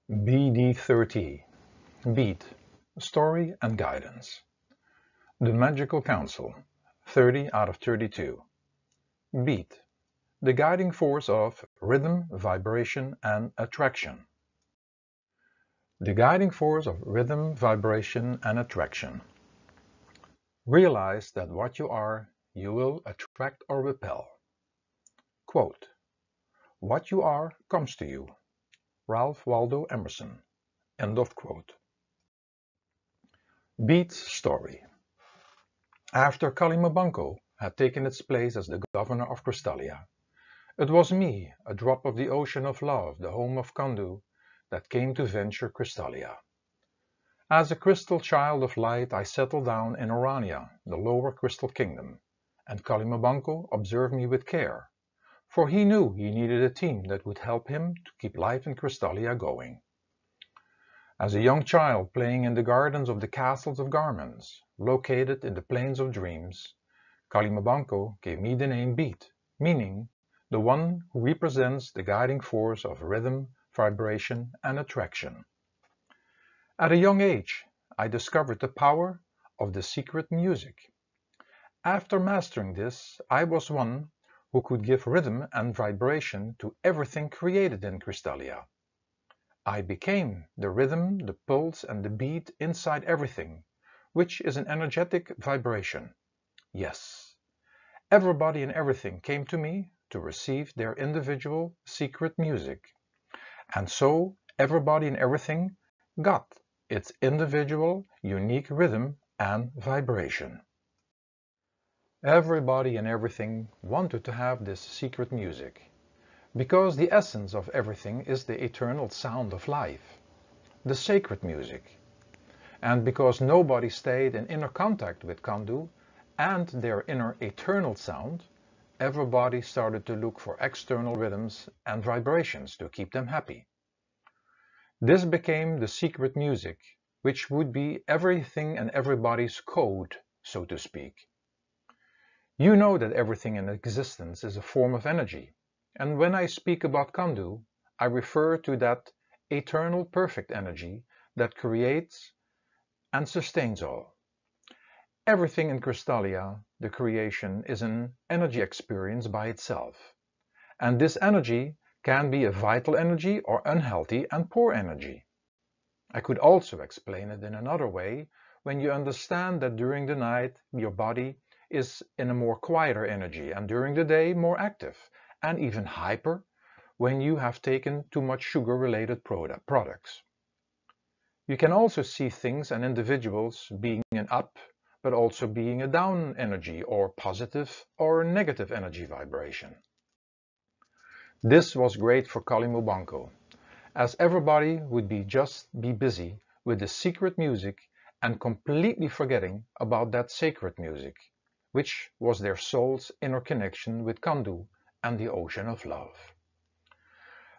Bd30 Beat Story and Guidance. The Magical Council 30 out of 32. Beat, the guiding force of rhythm, vibration, and attraction. The guiding force of rhythm, vibration, and attraction. Realize that what you are, you will attract or repel. Quote, "What you are comes to you." Ralph Waldo Emerson. End of quote. Beat's story. After Kalimabanco had taken its place as the governor of Crystalia, it was me, a drop of the ocean of love, the home of Kandu, that came to venture Crystalia. As a crystal child of light, I settled down in Orania, the lower crystal kingdom, and Kalimabanco observed me with care, for he knew he needed a team that would help him to keep life in Crystalia going. As a young child playing in the gardens of the castles of Garments, located in the plains of dreams, Kalimabanco gave me the name Beat, meaning the one who represents the guiding force of rhythm, vibration, and attraction. At a young age, I discovered the power of the secret music. After mastering this, I was one who could give rhythm and vibration to everything created in Crystalia. I became the rhythm, the pulse, and the beat inside everything, which is an energetic vibration. Yes, everybody and everything came to me to receive their individual secret music. And so everybody and everything got its individual, unique rhythm and vibration. Everybody and everything wanted to have this secret music, because the essence of everything is the eternal sound of life, the sacred music. And because nobody stayed in inner contact with Kandu and their inner eternal sound, everybody started to look for external rhythms and vibrations to keep them happy. This became the secret music, which would be everything and everybody's code, so to speak. You know that everything in existence is a form of energy, and when I speak about Kandu, I refer to that eternal perfect energy that creates and sustains all. Everything in Crystalia, the creation, is an energy experience by itself, and this energy can be a vital energy or unhealthy and poor energy. I could also explain it in another way when you understand that during the night your body is in a more quieter energy and during the day more active and even hyper when you have taken too much sugar-related products. You can also see things and individuals being an up but also being a down energy or positive or negative energy vibration. This was great for Kalimabanco, as everybody would just be busy with the secret music and completely forgetting about that sacred music, which was their soul's inner connection with Kandu and the ocean of love.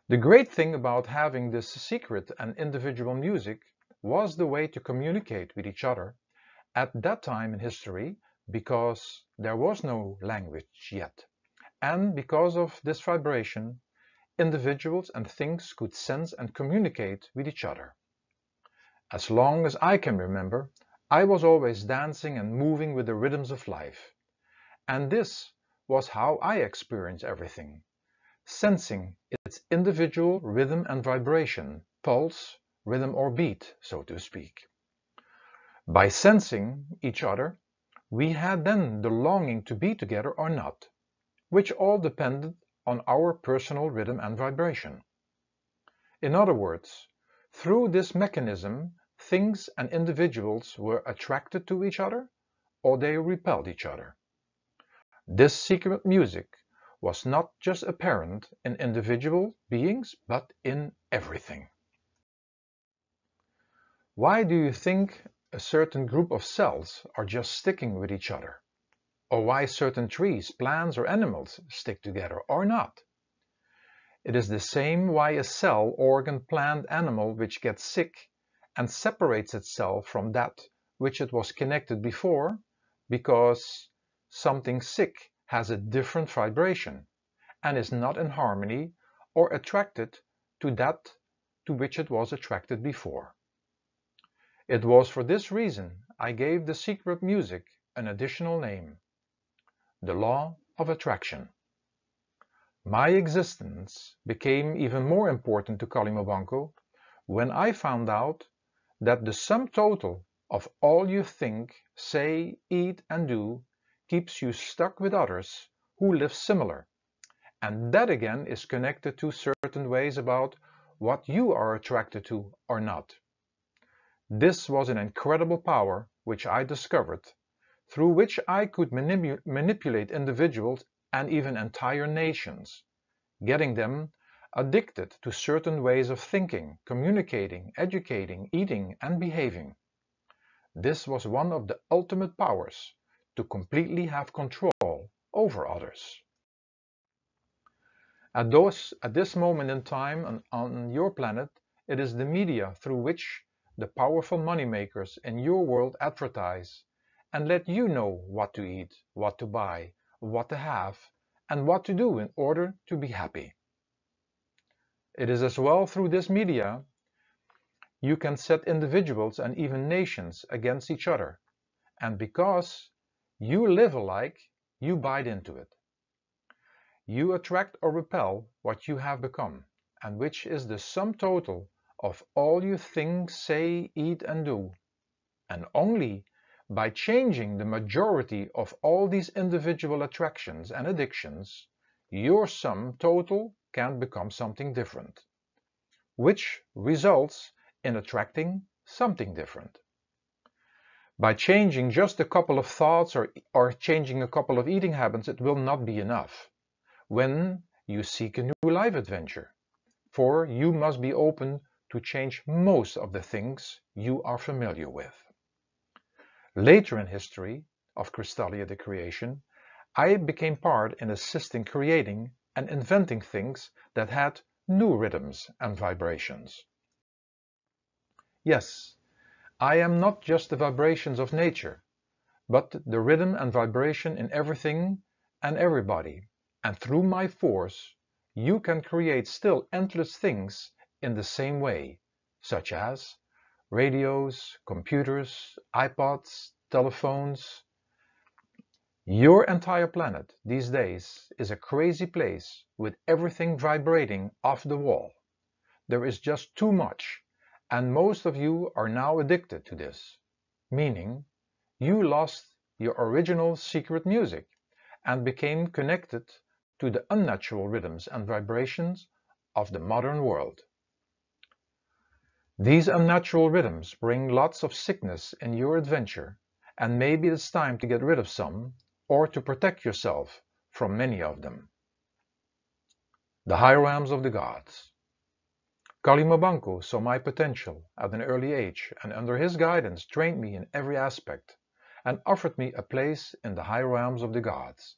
The great thing about having this secret and individual music was the way to communicate with each other at that time in history, because there was no language yet, and because of this vibration, individuals and things could sense and communicate with each other. As long as I can remember, I was always dancing and moving with the rhythms of life. And this was how I experienced everything, sensing its individual rhythm and vibration, pulse, rhythm or beat, so to speak. By sensing each other, we had then the longing to be together or not, which all depended on our personal rhythm and vibration. In other words, through this mechanism, things and individuals were attracted to each other or they repelled each other. This secret music was not just apparent in individual beings, but in everything. Why do you think a certain group of cells are just sticking with each other? Or why certain trees, plants, or animals stick together or not? It is the same why a cell, organ, plant, animal which gets sick and separates itself from that which it was connected before, because something sick has a different vibration and is not in harmony or attracted to that to which it was attracted before. It was for this reason I gave the secret music an additional name, the law of attraction. My existence became even more important to Kalimabanco when I found out that the sum total of all you think, say, eat and do keeps you stuck with others who live similar, and that again is connected to certain ways about what you are attracted to or not. This was an incredible power which I discovered, through which I could manipulate individuals and even entire nations, getting them addicted to certain ways of thinking, communicating, educating, eating, and behaving. This was one of the ultimate powers, to completely have control over others. At this moment in time on your planet, it is the media through which the powerful moneymakers in your world advertise and let you know what to eat, what to buy, what to have, and what to do in order to be happy. It is as well through this media you can set individuals and even nations against each other, and because you live alike, you bite into it. You attract or repel what you have become, and which is the sum total of all you think, say, eat and do. And only by changing the majority of all these individual attractions and addictions, your sum total can become something different, which results in attracting something different. By changing just a couple of thoughts or changing a couple of eating habits, it will not be enough when you seek a new life adventure, for you must be open to change most of the things you are familiar with. Later in history of Crystallia the Creation, I became part in assisting creating and inventing things that had new rhythms and vibrations. Yes, I am not just the vibrations of nature, but the rhythm and vibration in everything and everybody, and through my force you can create still endless things in the same way, such as radios, computers, iPods, telephones. Your entire planet these days is a crazy place with everything vibrating off the wall. There is just too much, and most of you are now addicted to this, meaning you lost your original secret music and became connected to the unnatural rhythms and vibrations of the modern world. These unnatural rhythms bring lots of sickness in your adventure, and maybe it's time to get rid of some or to protect yourself from many of them. The high realms of the gods. Kalimabanco saw my potential at an early age and under his guidance trained me in every aspect and offered me a place in the high realms of the gods,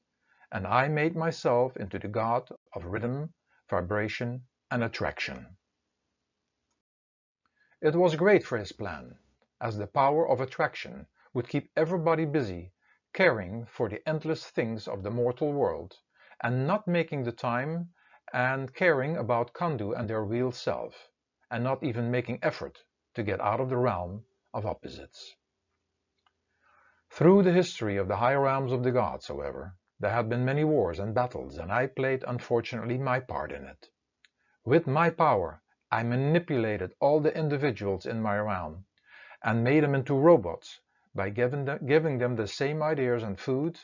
and I made myself into the god of rhythm, vibration, and attraction. It was great for his plan, as the power of attraction would keep everybody busy caring for the endless things of the mortal world and not making the time and caring about Kandu and their real self, and not even making effort to get out of the realm of opposites. Through the history of the high realms of the gods, however, there had been many wars and battles, and I played, unfortunately, my part in it. With my power, I manipulated all the individuals in my realm and made them into robots by giving them the same ideas and food,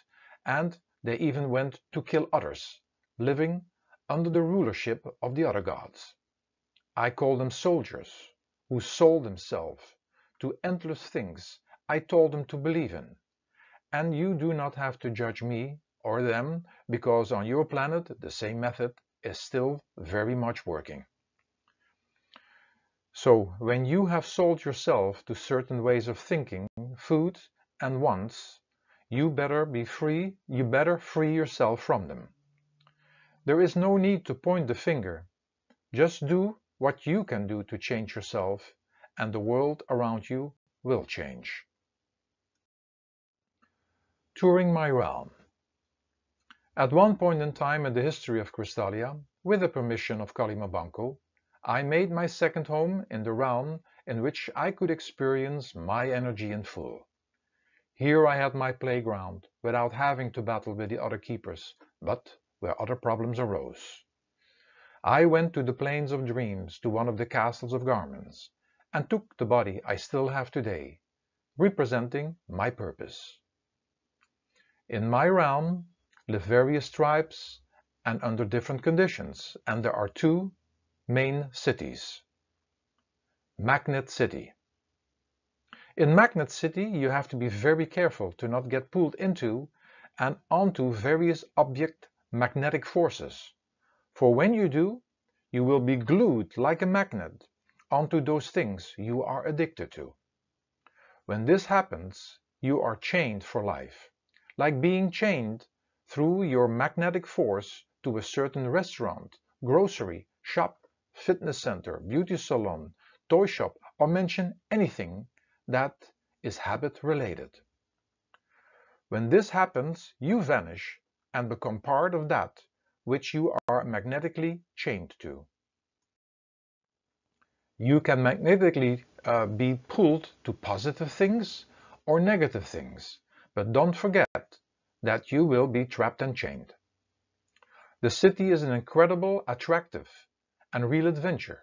and they even went to kill others, living under the rulership of the other gods. I call them soldiers who sold themselves to endless things I told them to believe in. And you do not have to judge me or them, because on your planet the same method is still very much working. So when you have sold yourself to certain ways of thinking, food, and wants, you better free yourself from them. There is no need to point the finger. Just do what you can do to change yourself, and the world around you will change. Touring my realm. At one point in time in the history of Crystallia, with the permission of Kalimabanco, I made my second home in the realm in which I could experience my energy in full. Here I had my playground without having to battle with the other keepers, but where other problems arose. I went to the plains of dreams, to one of the castles of garments, and took the body I still have today, representing my purpose. In my realm live various tribes and under different conditions, and there are two main cities. Magnet City. In Magnet City you have to be very careful to not get pulled into and onto various object magnetic forces, for when you do, you will be glued like a magnet onto those things you are addicted to. When this happens, you are chained for life, like being chained through your magnetic force to a certain restaurant, grocery, shop, fitness center, beauty salon, toy shop, or mention anything that is habit related. When this happens, you vanish and become part of that which you are magnetically chained to. You can magnetically be pulled to positive things or negative things, but don't forget that you will be trapped and chained. The city is an incredible, attractive, and real adventure,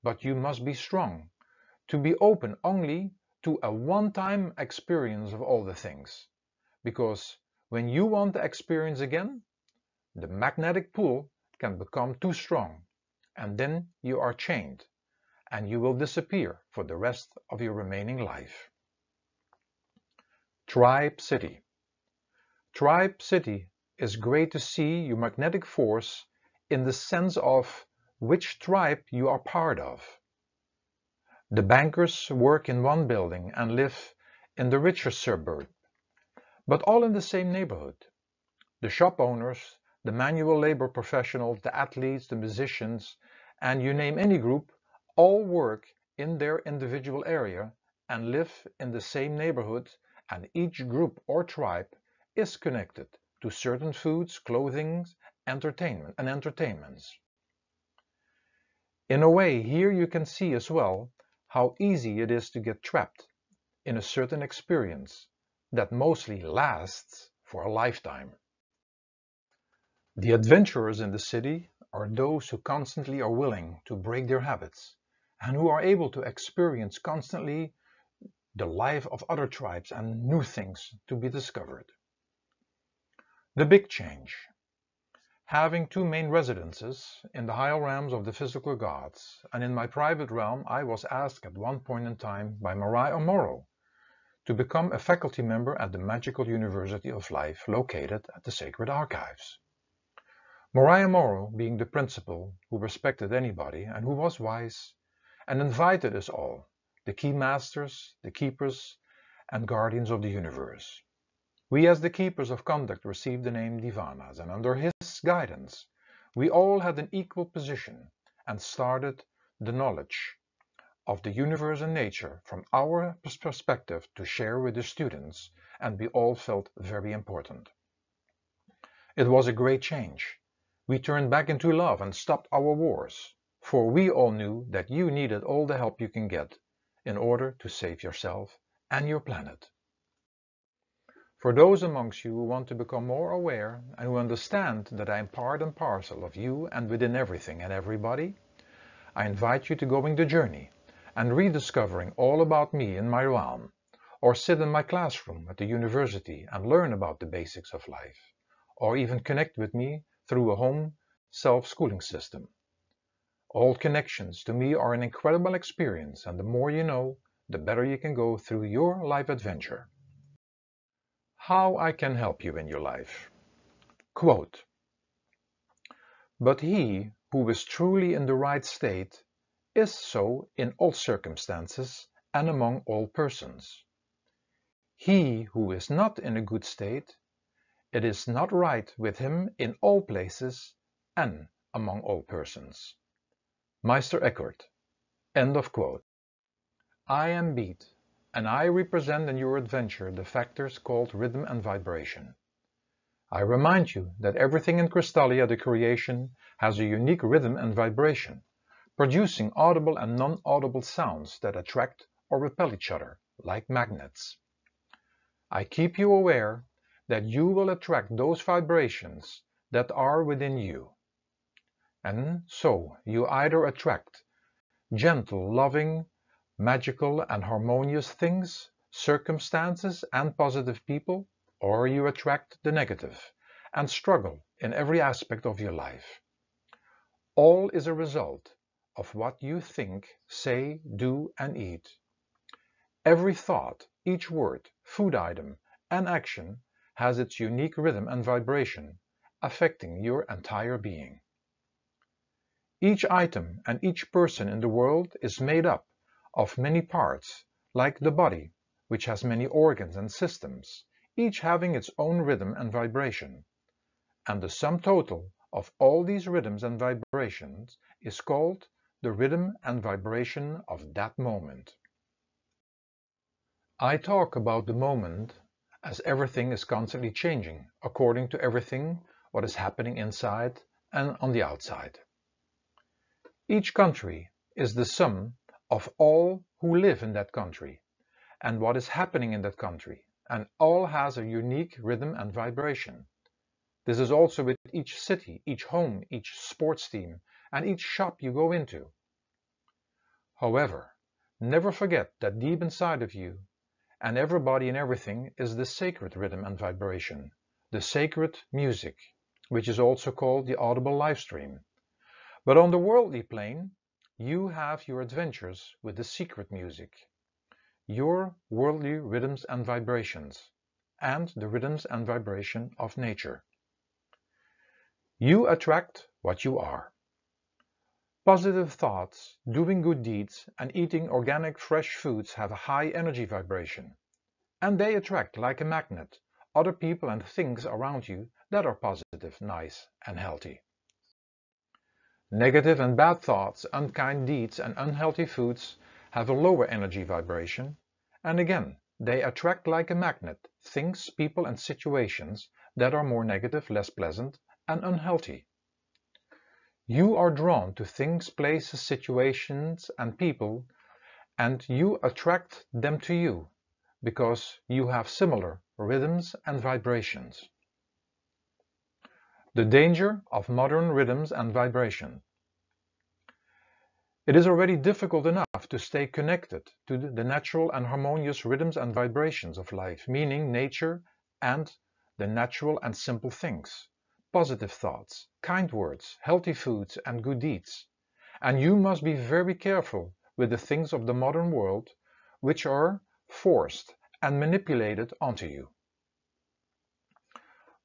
but you must be strong to be open only to a one-time experience of all the things, because when you want the experience again, the magnetic pull can become too strong, and then you are chained, and you will disappear for the rest of your remaining life. Tribe City. Tribe City is great to see your magnetic force in the sense of which tribe you are part of. The bankers work in one building and live in the richer suburb, but all in the same neighborhood. The shop owners, the manual labor professionals, the athletes, the musicians, and you name any group, all work in their individual area and live in the same neighborhood, and each group or tribe is connected to certain foods, clothing, entertainments. In a way, here you can see as well how easy it is to get trapped in a certain experience that mostly lasts for a lifetime. The adventurers in the city are those who constantly are willing to break their habits and who are able to experience constantly the life of other tribes and new things to be discovered. The big change. Having two main residences in the higher realms of the physical gods, and in my private realm I was asked at one point in time by Mariah Morrow to become a faculty member at the Magical University of Life located at the Sacred Archives. Mariah Morrow being the principal who respected anybody and who was wise, and invited us all, the key masters, the keepers, and guardians of the universe. We as the keepers of conduct received the name Divanas, and under his guidance we all had an equal position and started the knowledge of the universe and nature from our perspective to share with the students, and we all felt very important. It was a great change. We turned back into love and stopped our wars, for we all knew that you needed all the help you can get in order to save yourself and your planet. For those amongst you who want to become more aware and who understand that I am part and parcel of you and within everything and everybody, I invite you to going the journey and rediscovering all about me in my realm, or sit in my classroom at the university and learn about the basics of life, or even connect with me through a home self-schooling system. All connections to me are an incredible experience, and the more you know, the better you can go through your life adventure. How I can help you in your life. Quote, "But he who is truly in the right state is so in all circumstances and among all persons. He who is not in a good state, it is not right with him in all places and among all persons." Meister Eckhart. End of quote. I am Beat, and I represent in your adventure the factors called rhythm and vibration. I remind you that everything in Crystallia, the creation, has a unique rhythm and vibration, producing audible and non-audible sounds that attract or repel each other, like magnets. I keep you aware that you will attract those vibrations that are within you. And so you either attract gentle, loving, magical and harmonious things, circumstances and positive people, or you attract the negative and struggle in every aspect of your life. All is a result of what you think, say, do and eat. Every thought, each word, food item and action has its unique rhythm and vibration, affecting your entire being. Each item and each person in the world is made up of many parts, like the body, which has many organs and systems, each having its own rhythm and vibration. And the sum total of all these rhythms and vibrations is called the rhythm and vibration of that moment. I talk about the moment as everything is constantly changing according to everything what is happening inside and on the outside. Each country is the sum of all who live in that country and what is happening in that country, and all has a unique rhythm and vibration. This is also with each city, each home, each sports team, and each shop you go into. However, never forget that deep inside of you and everybody and everything is the sacred rhythm and vibration, the sacred music, which is also called the audible live stream. But on the worldly plane, you have your adventures with the secret music, your worldly rhythms and vibrations, and the rhythms and vibration of nature. You attract what you are. Positive thoughts, doing good deeds, and eating organic fresh foods have a high energy vibration, and they attract like a magnet other people and things around you that are positive, nice, and healthy. Negative and bad thoughts, unkind deeds, and unhealthy foods have a lower energy vibration, and again, they attract like a magnet things, people, and situations that are more negative, less pleasant, and unhealthy. You are drawn to things, places, situations, and people, and you attract them to you because you have similar rhythms and vibrations. The danger of modern rhythms and vibration. It is already difficult enough to stay connected to the natural and harmonious rhythms and vibrations of life, meaning nature and the natural and simple things. Positive thoughts, kind words, healthy foods, and good deeds. And you must be very careful with the things of the modern world which are forced and manipulated onto you.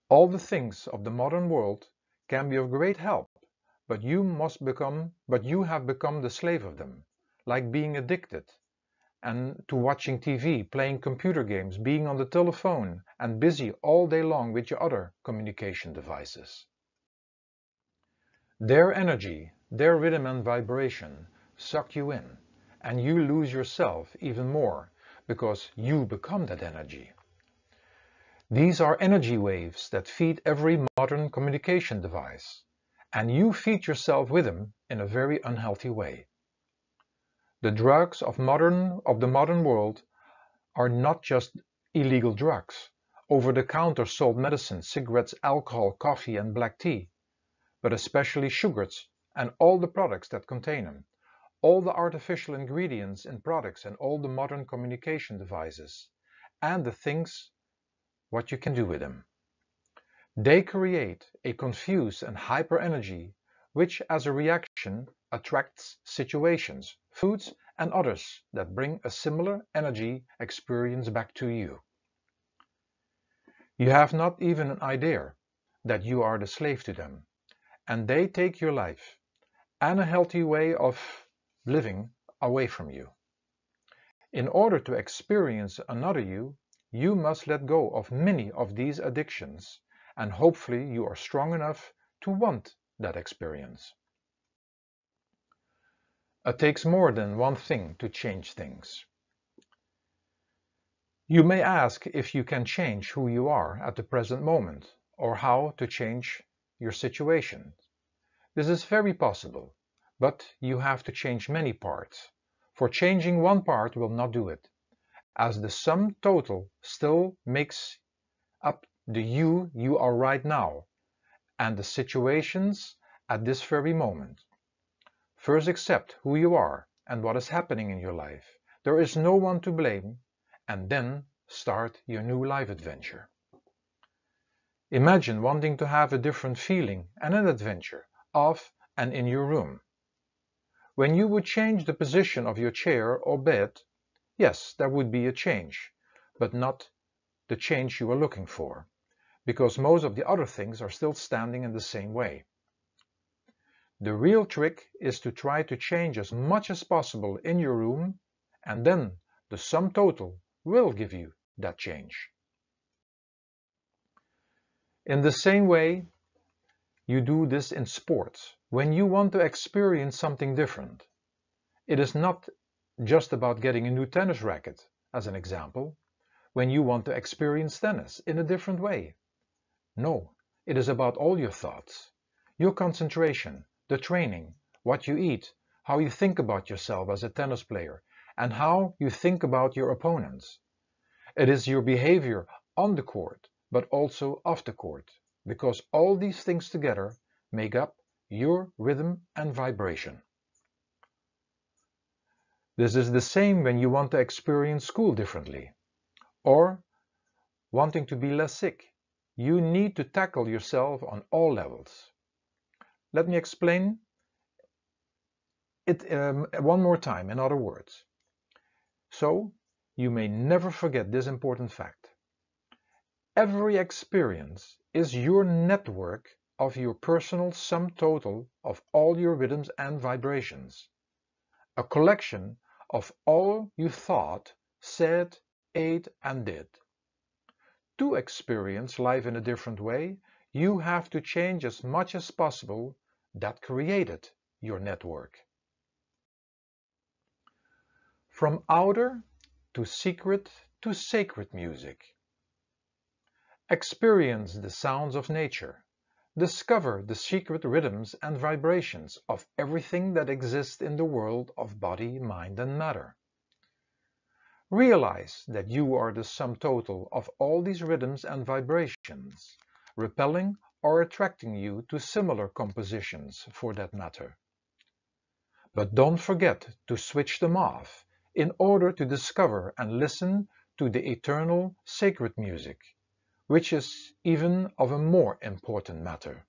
All the things of the modern world can be of great help, but you have become the slave of them, like being addicted and to watching TV, playing computer games, being on the telephone, and busy all day long with your other communication devices. Their energy, their rhythm and vibration suck you in, and you lose yourself even more because you become that energy. These are energy waves that feed every modern communication device, and you feed yourself with them in a very unhealthy way. The drugs of the modern world are not just illegal drugs, over-the-counter sold medicines, cigarettes, alcohol, coffee and black tea, but especially sugars and all the products that contain them, all the artificial ingredients in products and all the modern communication devices, and the things what you can do with them. They create a confused and hyper energy which as a reaction attracts situations, foods and others that bring a similar energy experience back to you. You have not even an idea that you are the slave to them, and they take your life and a healthy way of living away from you. In order to experience another you, you must let go of many of these addictions, and hopefully you are strong enough to want that experience. It takes more than one thing to change things. You may ask if you can change who you are at the present moment, or how to change your situation. This is very possible, but you have to change many parts, for changing one part will not do it, as the sum total still makes up the you are right now, and the situations at this very moment. First accept who you are and what is happening in your life. There is no one to blame, and then start your new life adventure. Imagine wanting to have a different feeling and an adventure of and in your room. When you would change the position of your chair or bed, yes, there would be a change, but not the change you are looking for, because most of the other things are still standing in the same way. The real trick is to try to change as much as possible in your room, and then the sum total will give you that change. In the same way, you do this in sports. When you want to experience something different, it is not just about getting a new tennis racket, as an example, when you want to experience tennis in a different way. No, it is about all your thoughts, your concentration, the training, what you eat, how you think about yourself as a tennis player, and how you think about your opponents. It is your behavior on the court, but also off the court, because all these things together make up your rhythm and vibration. This is the same when you want to experience school differently, or wanting to be less sick. You need to tackle yourself on all levels. Let me explain it one more time, in other words. So, you may never forget this important fact. Every experience is your network of your personal sum total of all your rhythms and vibrations. A collection of all you thought, said, ate and did. To experience life in a different way, you have to change as much as possible that created your network. From outer to secret to sacred music. Experience the sounds of nature. Discover the secret rhythms and vibrations of everything that exists in the world of body, mind and matter. Realize that you are the sum total of all these rhythms and vibrations, repelling or attracting you to similar compositions for that matter. But don't forget to switch them off in order to discover and listen to the eternal sacred music, which is even of a more important matter.